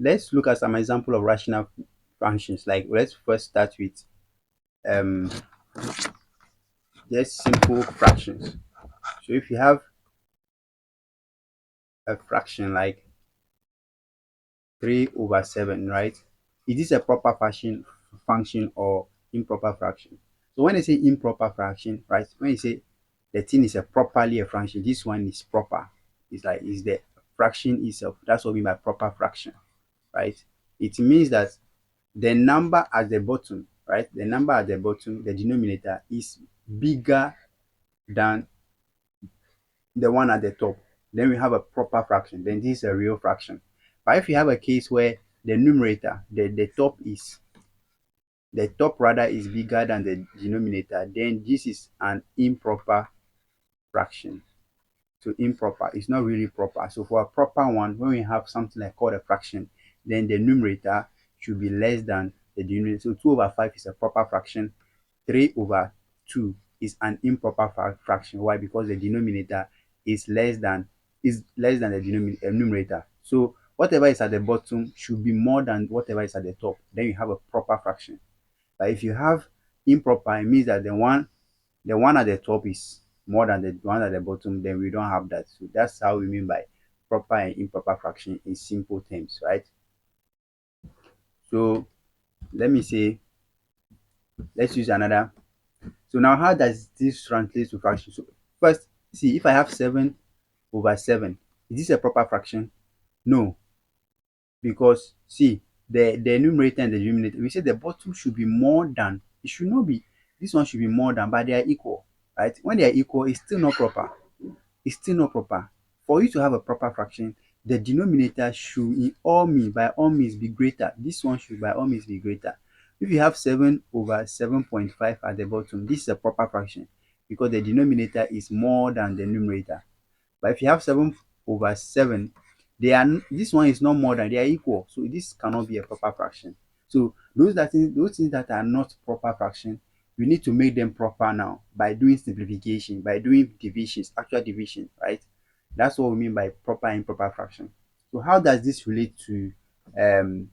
let's look at some example of rational functions. Like let's first start with um just simple fractions. So if you have a fraction like 3 over 7, right? Is this a proper function or improper fraction? So when I say improper fraction, right? When you say the thing is a properly a fraction, this one is proper. It's like is the fraction itself. That's what we mean by proper fraction, right? It means that the number at the bottom, right? The number at the bottom, the denominator is bigger than the one at the top. Then we have a proper fraction. Then this is a real fraction. But if you have a case where the numerator, the top rather is bigger than the denominator, then this is an improper fraction. So improper is not really proper. So for a proper one, when we have something like called a fraction, then the numerator should be less than the denominator. So 2 over 5 is a proper fraction. 3 over 2 is an improper fraction. Why? Because the denominator is less than the numerator. So whatever is at the bottom should be more than whatever is at the top. Then you have a proper fraction. But if you have improper, it means that the one at the top is more than the one at the bottom, then we don't have that. So that's how we mean by proper and improper fraction in simple terms, right? So let me say, let's use another. So now how does this translate to fraction? So first, see, if I have 7 over 7, is this a proper fraction? No, because see, the numerator and the denominator, we say the bottom should be more than, it should not be, this one should be more than, but they are equal, right? When they are equal, it's still not proper. It's still not proper. For you to have a proper fraction, the denominator should by all means be greater. This one should by all means be greater. If you have 7 over 7.5 at the bottom, this is a proper fraction because the denominator is more than the numerator. But if you have 7 over 7, this one is not more than, they are equal. So this cannot be a proper fraction. So those things that are not proper fraction, we need to make them proper now by doing simplification, by doing divisions, actual division, right? That's what we mean by proper and improper fraction. So how does this relate to um,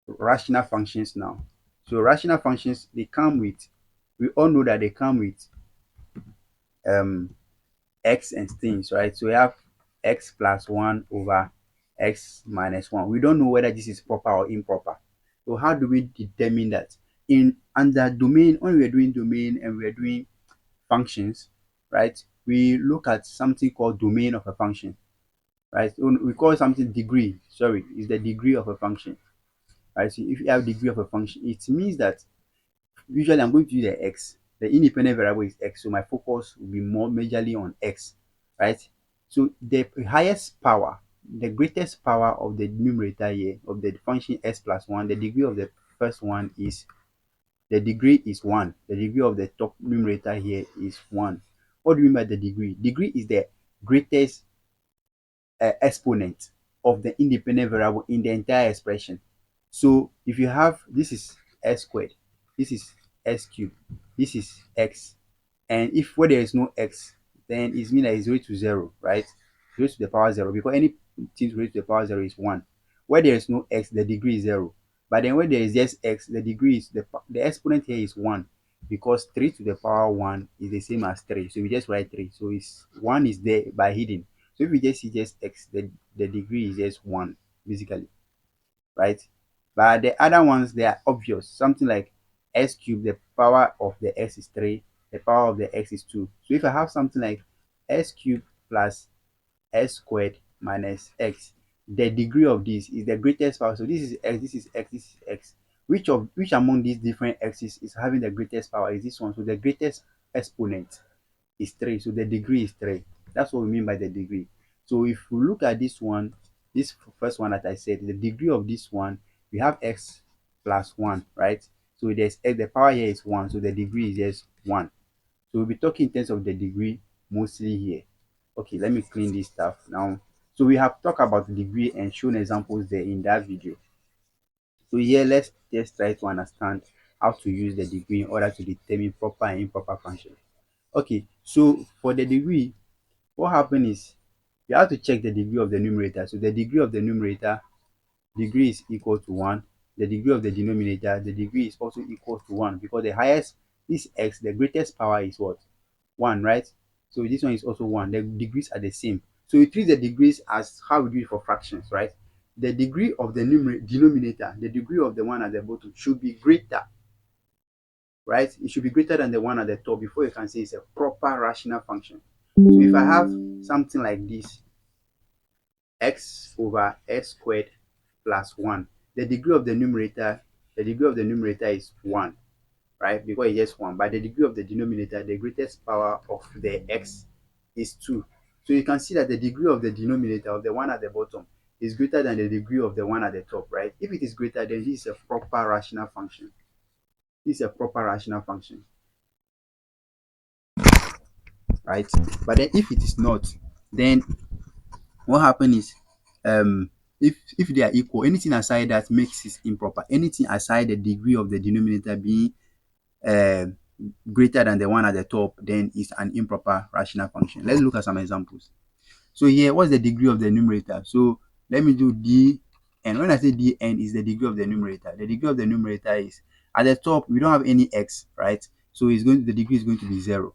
rational functions now? So rational functions, we all know that they come with um, x and things, right? So we have x plus 1 over x minus 1. We don't know whether this is proper or improper. So how do we determine that? In under domain, when we're doing domain and we're doing functions, right? We look at something called domain of a function, right? So we call something degree. Sorry, is the degree of a function, right? So if you have degree of a function, it means that usually I'm going to use the x. The independent variable is x, so my focus will be more majorly on x, right? So the highest power, the greatest power of the numerator here of the function s plus 1, the degree of the first one is, the degree is 1. The degree of the top numerator here is 1. What do you mean by the degree? Degree is the greatest exponent of the independent variable in the entire expression. So if you have, this is s squared, this is s cubed, this is x, and if where there is no x, then it means that it's raised to 0, right? Raised to the power 0, because anything raised to the power 0 is 1. Where there is no x, the degree is 0. But then when there is just x, the degree is the exponent here is 1, because 3 to the power 1 is the same as 3. So we just write 3. So it's 1 is there by hidden. So if we just see just x, the degree is just 1, basically, right? But the other ones, they are obvious. Something like s cubed, the power of the x is 3, the power of the x is 2. So if I have something like s cubed plus s squared minus x, the degree of this is the greatest power. So this is x, this is x, this is x. Which among these different x's is having the greatest power is this one. So the greatest exponent is 3. So the degree is 3. That's what we mean by the degree. So if we look at this one, this first one that I said, the degree of this one, we have x plus 1, right? So there's x, the power here is 1, so the degree is just 1. So we'll be talking in terms of the degree mostly here. Okay, let me clean this stuff now. So we have talked about the degree and shown examples there in that video. So here, let's just try to understand how to use the degree in order to determine proper and improper functions. Okay, so for the degree, what happened is you have to check the degree of the numerator. So the degree of the numerator degree is equal to 1. The degree of the denominator, the degree is also equal to 1, because the highest, this x, the greatest power is what? 1, right? So this one is also 1. The degrees are the same. So we treat the degrees as how we do it for fractions, right? The degree of the denominator, the degree of the one at the bottom should be greater, right? It should be greater than the one at the top before you can say it's a proper rational function. So if I have something like this, x over x squared plus 1, the degree of the numerator, is 1, right? Because it's just 1. But the degree of the denominator, the greatest power of the x, is 2. So you can see that the degree of the denominator of the one at the bottom is greater than the degree of the one at the top, right? If it is greater, then this is a proper rational function. This is a proper rational function, right? But then if it is not, then what happens is, if they are equal, anything aside that makes it improper, anything aside the degree of the denominator being uh, greater than the one at the top, then it's an improper rational function. Let's look at some examples. So here, what's the degree of the numerator? So let me do d, and when I say dn is the degree of the numerator, the degree of the numerator is, at the top we don't have any x, right? So the degree is going to be 0.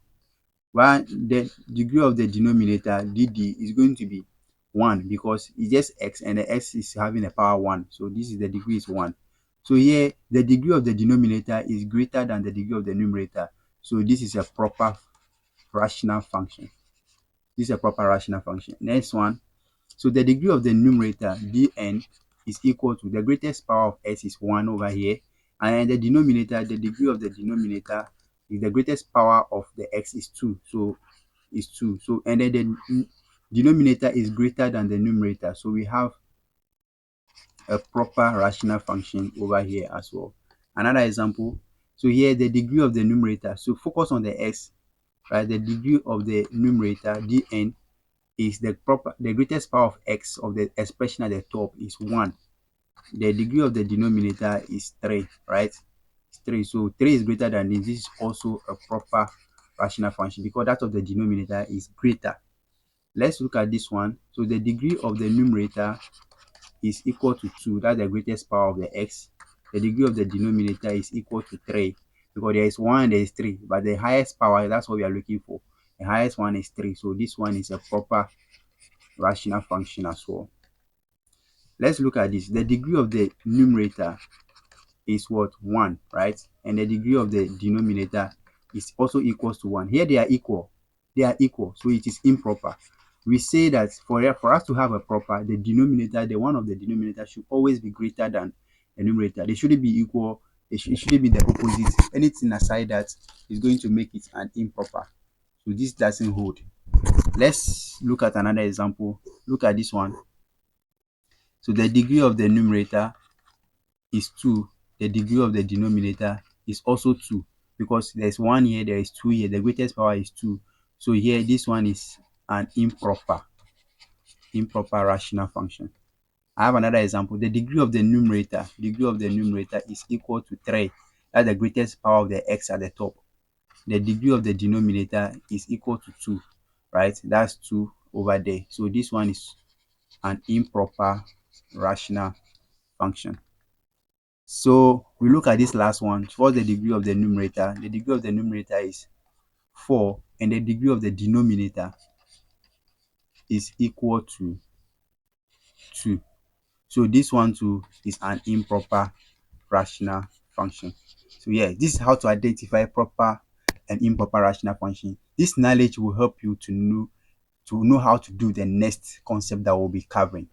While the degree of the denominator dd is going to be 1, because it's just x and the x is having a power 1. So this is the degree is 1. So here the degree of the denominator is greater than the degree of the numerator. So this is a proper rational function. This is a proper rational function. Next one. So the degree of the numerator dn is equal to, the greatest power of s is 1 over here, and the denominator, the degree of the denominator is the greatest power of the x is 2. So is 2. So and then the denominator is greater than the numerator. So we have a proper rational function over here as well. Another example. So here the degree of the numerator. So focus on the x, right? The degree of the numerator dn is the greatest power of x of the expression at the top is 1. The degree of the denominator is 3, right? It's 3. So 3 is greater than this. This is also a proper rational function because that of the denominator is greater. Let's look at this one. So the degree of the numerator is equal to 2. That's the greatest power of the x. The degree of the denominator is equal to 3, because there is 1 and there is 3, but the highest power, that's what we are looking for. The highest one is 3. So this one is a proper rational function as well. Let's look at this. The degree of the numerator is what? 1, right? And the degree of the denominator is also equals to 1. Here they are equal. They are equal, so it is improper. We say that for us to have a proper, the denominator, the one of the denominator should always be greater than the numerator. They shouldn't be equal. It shouldn't be the opposite. Anything aside that is going to make it an improper. So this doesn't hold. Let's look at another example. Look at this one. So the degree of the numerator is 2. The degree of the denominator is also 2, because there's 1 here, there is 2 here. The greatest power is 2. So here, this one is an improper rational function. I have another example. The degree of the numerator is equal to 3. That's the greatest power of the x at the top. The degree of the denominator is equal to 2, right? That's 2 over there. So this one is an improper rational function. So we look at this last one. What's the degree of the numerator? The degree of the numerator is 4, and the degree of the denominator is equal to 2. So this one too is an improper rational function. So yeah, this is how to identify proper and improper rational function. This knowledge will help you to know how to do the next concept that we'll be covering.